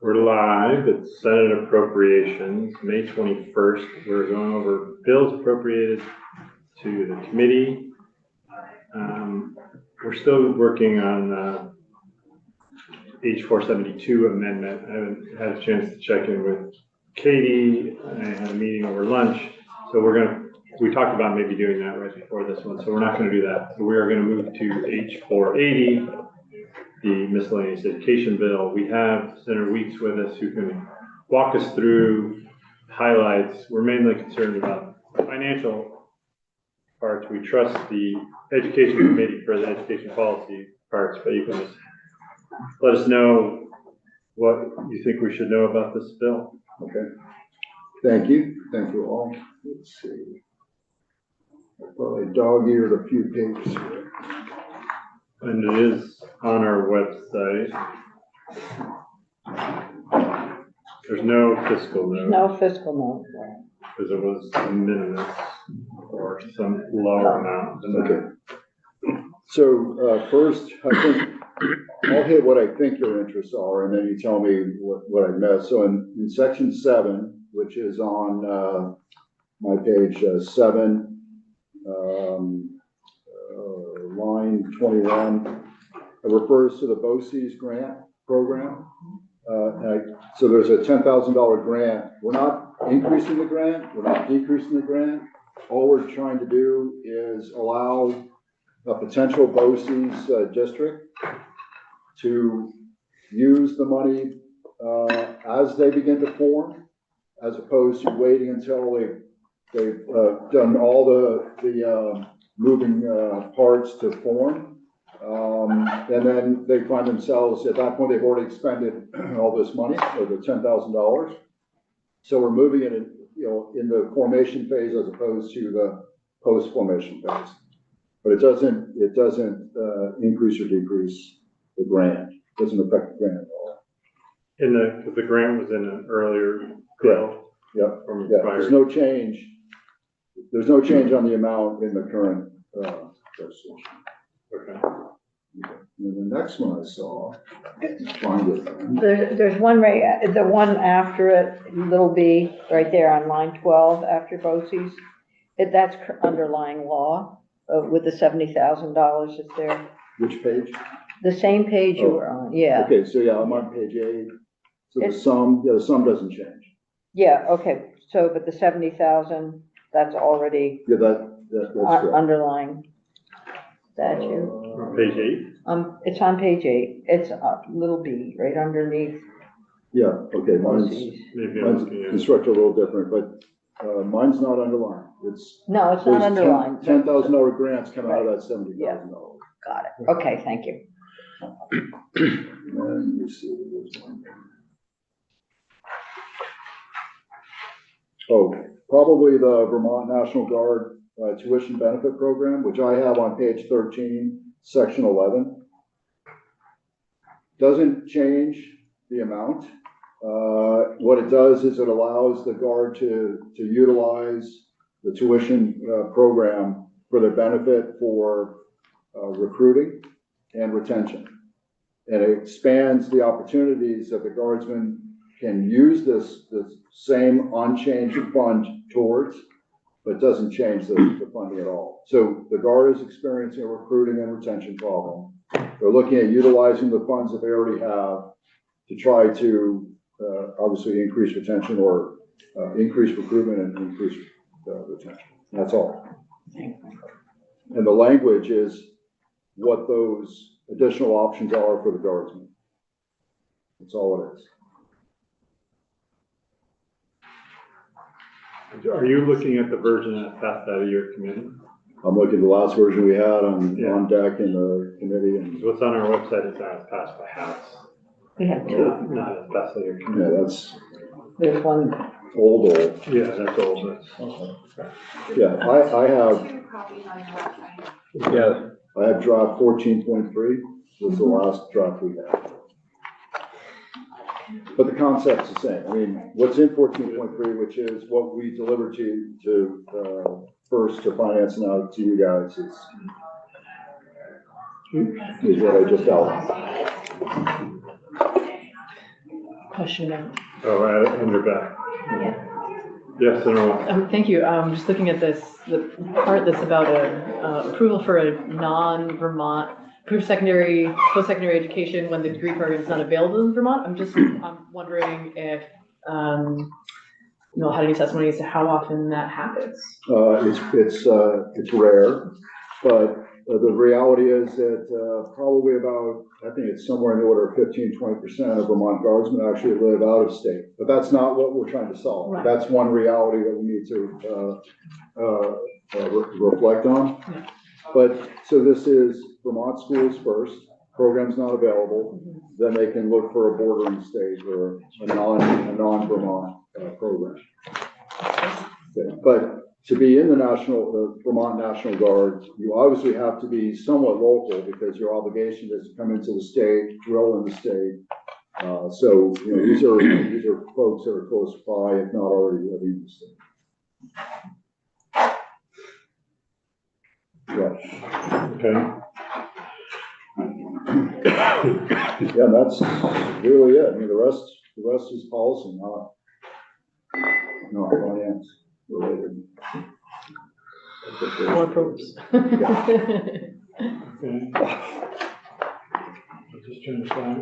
We're live. It's Senate Appropriations, May 21st. We're going over bills appropriated to the committee. We're still working on H472 amendment. I haven't had a chance to check in with Katie. I had a meeting over lunch. So we talked about maybe doing that right before this one. So we're not going to do that. So we are going to move to H480. The miscellaneous education bill. We have Senator Weeks with us who can walk us through highlights. We're mainly concerned about financial parts. We trust the education committee for the education policy parts, but you can just let us know what you think we should know about this bill. Okay. Thank you. Thank you all. Let's see. I probably dog-eared a few pages here. And it is on our website. There's no fiscal note. No fiscal note. Because it was a minimus or some lower amount. Okay. So first, I think I'll hit what I think your interests are, and then you tell me what I missed. So in section 7, which is on my page 7, line 21, it refers to the BOCES grant program. So there's a $10,000 grant. We're not increasing the grant. We're not decreasing the grant. All we're trying to do is allow a potential BOCES district to use the money as they begin to form, as opposed to waiting until they've done all the moving parts to form. And then they find themselves, at that point, they've already expended all this money, or the $10,000. So we're moving it in the formation phase as opposed to the post-formation phase. But it doesn't increase or decrease the grant. It doesn't affect the grant at all. Because the grant was in an earlier bill. Yep. There's no change. There's no change on the amount in the current legislation. Okay. And the next one I saw, find it. There's one right, the one after it, little b, right there on line 12 after BOCES. That's underlying law with the $70,000 that's there. Which page? The same page you were on, yeah. Okay, so yeah, I'm on page 8. So the sum doesn't change. Yeah, okay. So, but the 70,000, that's already Yeah, that's correct. underlying statute. Page 8? It's on page 8. It's little b, right underneath. Yeah, okay, mine's constructed a little different, but mine's not underlined. No, it's not underlined. $10,000 grants come out of that $70,000. Yeah. Got it. Okay, thank you. And let me see, there's one. Oh, probably the Vermont National Guard tuition benefit program, which I have on page 13, section 11. Doesn't change the amount. What it does is it allows the Guard to utilize the tuition program for their benefit for recruiting and retention. And it expands the opportunities that the Guardsmen can use this same unchanged fund towards, but doesn't change the funding at all. So the Guard is experiencing a recruiting and retention problem. They're looking at utilizing the funds that they already have to try to obviously increase retention or increase recruitment and increase retention. That's all. And the language is what those additional options are for the Guardsmen. That's all it is. Are you looking at the version that passed out of your committee? I'm looking at the last version we had on deck in the committee. And what's on our website is not as passed by House. We have two. Not as passed by your committee. Yeah, that's There's one. old. Yeah, that's old. Yeah, I have. Yeah. I have draft 14.3 was the last draft we had. But the concept's the same. I mean, what's in 14.3, which is what we delivered to first to finance and now to you guys, is what I just outlined. question about. Oh, under Beth. Yeah. Yes, Senator. Thank you. Just looking at this, the part that's about approval for a non-Vermont approved post-secondary education when the degree program is not available in Vermont. I'm wondering if, had any testimony as to how often that happens. It's rare, but the reality is that probably about, I think it's somewhere in the order of 15–20% of Vermont guardsmen actually live out of state. But that's not what we're trying to solve. Right. That's one reality that we need to reflect on. Yeah. But so this is Vermont schools first. Program's not available, then they can look for a bordering state or a non-Vermont program. Okay. But to be in the Vermont National Guard, you obviously have to be somewhat local because your obligation is to come into the state, drill in the state. So these are folks that are close by, if not already living in the state. Yeah. Okay. Yeah, that's really it. I mean, the rest is policy, not finance related. More probes. Okay. I'm just trying to find,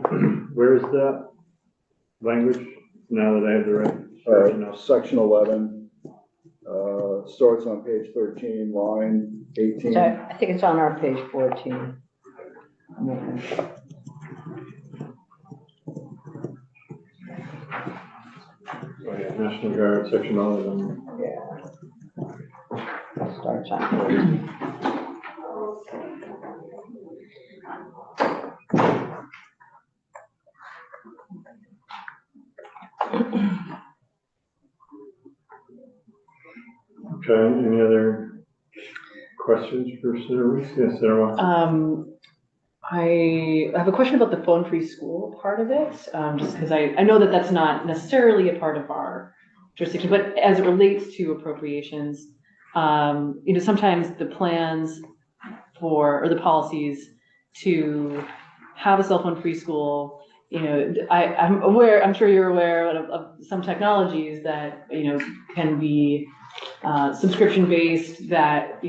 where is that language now that I have the right? Section 11 starts on page 13, line 18. I think it's on our page 14. Okay. Oh, yeah, National Guard, section 11. Yeah. Starts on 14. Okay, any other questions for Sarah? Yes, Sarah. I have a question about the phone-free school part of it, just because I know that that's not necessarily a part of our jurisdiction, but as it relates to appropriations, sometimes the plans or the policies to have a cell phone-free school, I'm sure you're aware of some technologies that, can be subscription-based, that,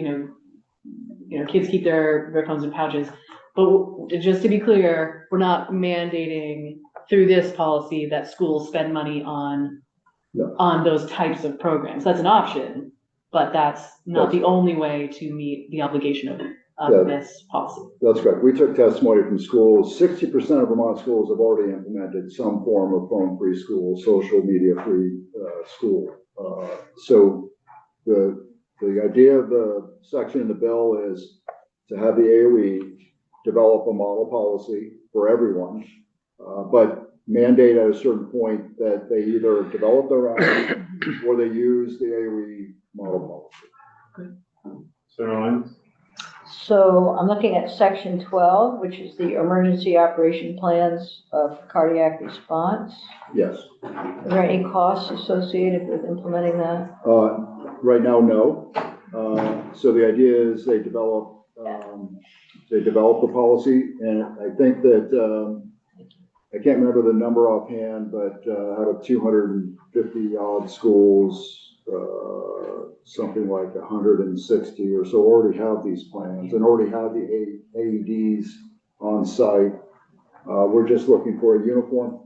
kids keep their phones in pouches. But just to be clear, we're not mandating through this policy that schools spend money on those types of programs. That's an option, but that's not the only way to meet the obligation of this policy. That's correct. We took testimony from schools. 60% of Vermont schools have already implemented some form of phone-free school, social media-free school. So the idea of the section in the bill is to have the AOE develop a model policy for everyone, but mandate at a certain point that they either develop their own or they use the AOE model policy. Sarah. So I'm looking at section 12, which is the emergency operation plans of cardiac response. Yes. Are there any costs associated with implementing that? Right now, no. So the idea is they develop the policy, and I think that I can't remember the number offhand, but out of 250 odd schools, something like 160 or so already have these plans and already have the AEDs on site. We're just looking for a uniform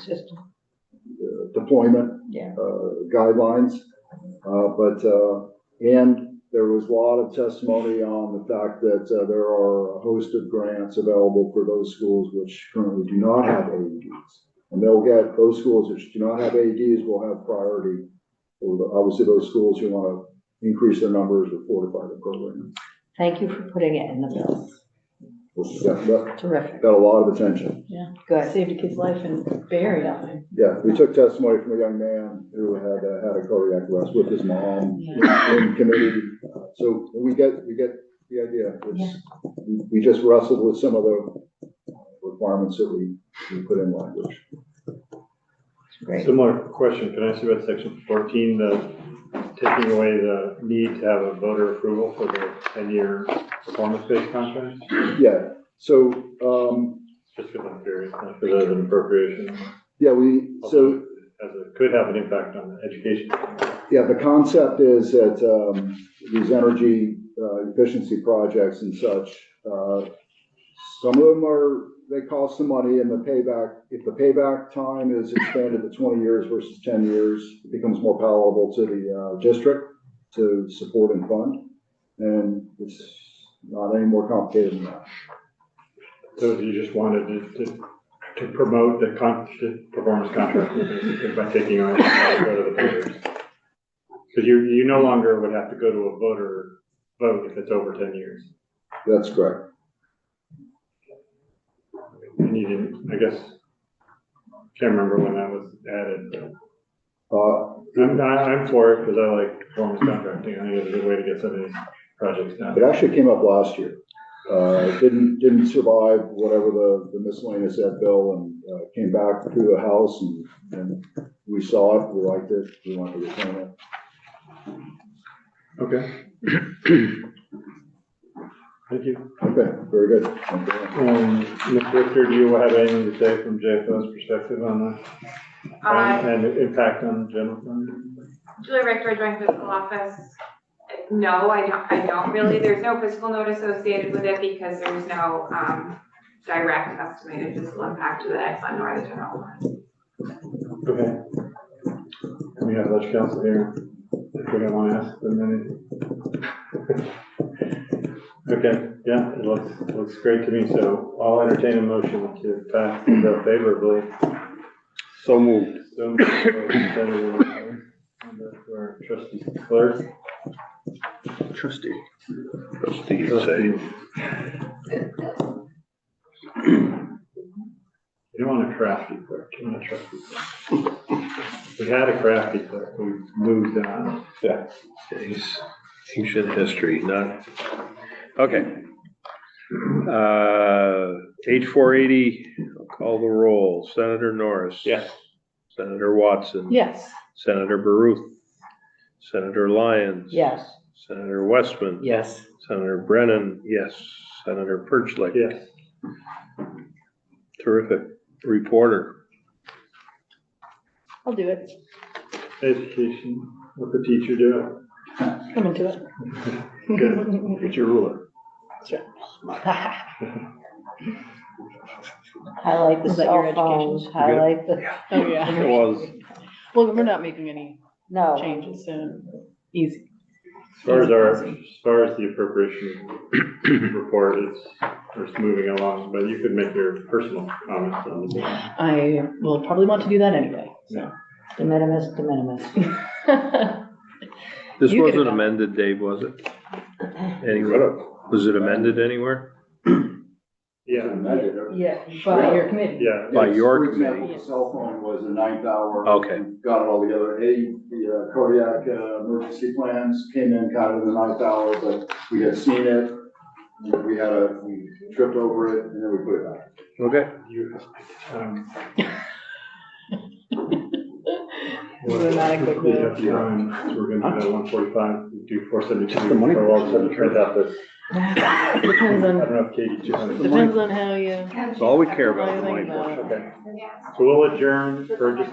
System. Deployment guidelines, and there was a lot of testimony on the fact that there are a host of grants available for those schools which currently do not have AEDs. And they'll get, those schools which do not have AEDs will have priority. Obviously, those schools who want to increase their numbers or fortify the program. Thank you for putting it in the bill. Terrific. Got a lot of attention. Yeah, Good. saved a kid's life in Bay Area. Yeah, we took testimony from a young man who had a cardiac arrest with his mom in committee. So we get the idea. We just wrestled with some of the requirements that we put in language. Great. Similar question. Can I ask you about section 14, the taking away the need to have a voter approval for the 10-year performance-based contracts? Yeah. So Just because I'm curious, not because of an appropriation. Yeah, so, Could have an impact on the education. yeah, the concept is that, these energy, efficiency projects and such, some of them they cost some money, and if the payback time is expanded to 20 years versus 10 years, it becomes more palatable to the, district to support and fund. And it's not any more complicated than that. So you just wanted to promote the performance contract basically by taking on go to the voters. Because you no longer would have to go to a vote if it's over 10 years. That's correct. And you didn't, I guess, can't remember when that was added. I'm for it because I like performance contracting. I think it's a good way to get some of these projects done. It actually came up last year. Didn't survive whatever the miscellaneous ed bill, and came back through the House, and we saw it, we liked it, we wanted to retain it. Okay. Thank you. Okay, very good. Thank you. Ms. Richter, do you have anything to say from JFO's perspective on that? And the impact on the general fund? Julie Richter, Joint Fiscal Office. No, I don't really. There's no fiscal note associated with it because there's no direct estimated fiscal impact to the ed fund or the general fund. Okay. We have Ledge Council here. If we don't want to ask them anything. Okay, yeah, it looks great to me. So I'll entertain a motion to pass the bill favorably. So moved. So Senator for trustee clerk. Trustee, you say. You don't want a crafty clerk, you want a trustee clerk. We had a crafty clerk, we moved on. Yeah. He's ancient history, not, okay. H480, I'll call the roll. Senator Norris. Yes. Senator Watson. Yes. Senator Baruth. Senator Lyons. Yes. Senator Westman. Yes. Senator Brennan, yes. Senator Perchlik. Yes. Terrific. Reporter. I'll do it. Education, what the teacher do. Come into it. Good, get your ruler. Highlight the Was that your cell phones, education? highlight the, Oh, yeah. It was. Well, we're not making any no. changes, so easy. As far as the appropriation report, it's moving along, but you could make your personal comments on this. I will probably want to do that anyway, so. De minimis, de minimis. This You wasn't could've- amended, Dave, was it? Anywhere? Was it amended anywhere? Yeah, Yeah, by your committee. yeah. By your For example, committee? the cell phone was the 9th hour. Okay. We got it all together. The cardiac emergency plans came in kind of in the 9th hour, but we had seen it. We tripped over it, and then we put it back. Okay. Dramatic, We have time, so we're gonna do that 145, do 472. Just the money. Or all of a sudden print out this. Depends I don't on, know if Katie just. depends on how you. That's all we care about, the money Everything portion. Okay, so we'll adjourn for just